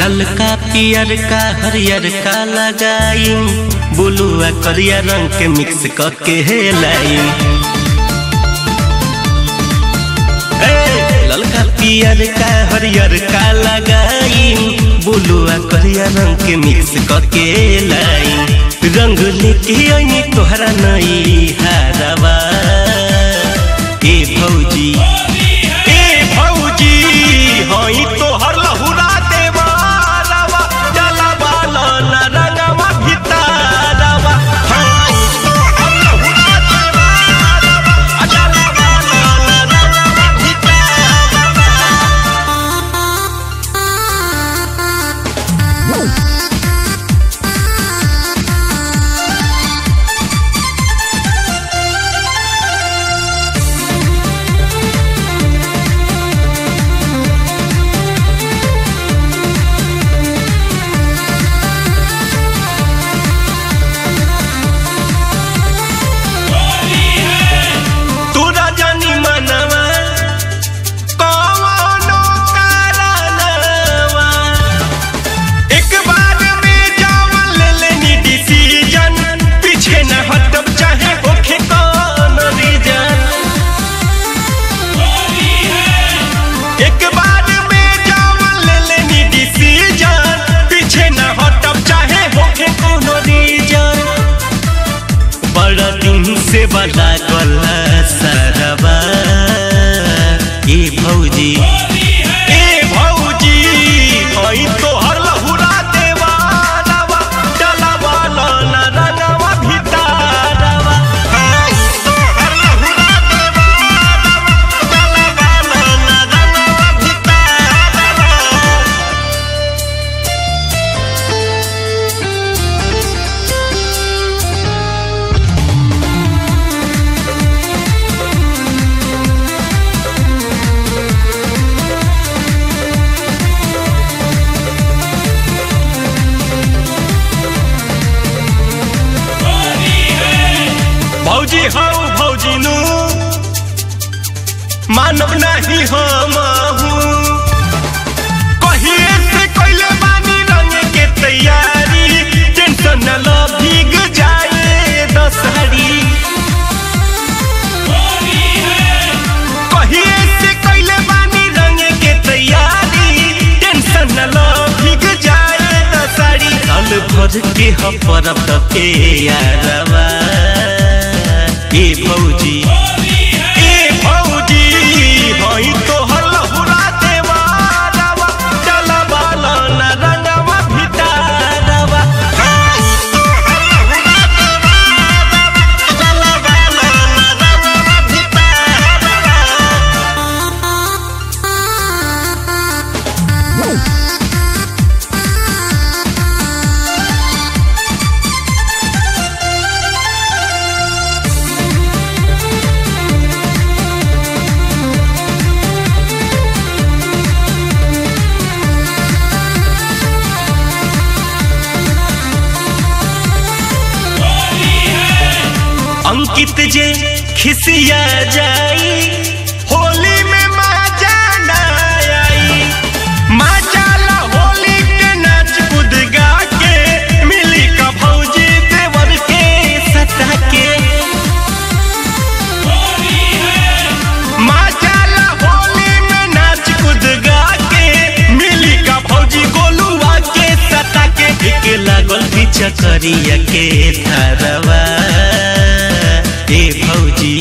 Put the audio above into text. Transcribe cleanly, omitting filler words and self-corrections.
ललका पियर का हरियर का लगाई बुलुआ करिया रंग के मिक्स करके लाइन। ललका पियर का हरियर का लगाई बुलुआ करिया रंग के मिक्स करके लाइन। रंग लेके आई तोहरा नई हारवा ए भौजी हई तोहर लहुरा देवारवा चलवा ना रंगवा भितारवा हई तोहर लहुरा देवारवा चलवा ना रंगवा भितारवा। से बला गला सरवा ए भौजी हई तोहर लहुरा देवारवा चलवा ना रंगवा भितारवा हई तोहर लहुरा देवारवा चलवा ना रंगवा भितारवा। भौजी हूँ भौजी नू मानव नहीं हम कहिए से कैले बानी रंग के तैयारी टेंशन न लो भीग जाए दशहरी। कहिए से कैले बानी रंग के तैयारी टेंशन न लो भीग जाए दशहरी। साल भर के हम परब के यारवा ए भौजी हई तोहर लहुरा देवारवा चलवा ना रंगवा भितारवा हई तोहर लहुरा देवारवा चलवा ना रंगवा भितारवा। अंकित जे खिसिया जाई होली में मजा ना आई मजा ला होली के नाच कूद गा के मिली का भौजी देवर के सता के मजा ला होली में नाच कूद गा के मिली का भौजी गोलुआ के सता के एक लागल बिचकरिया के धारवा ए भौजी।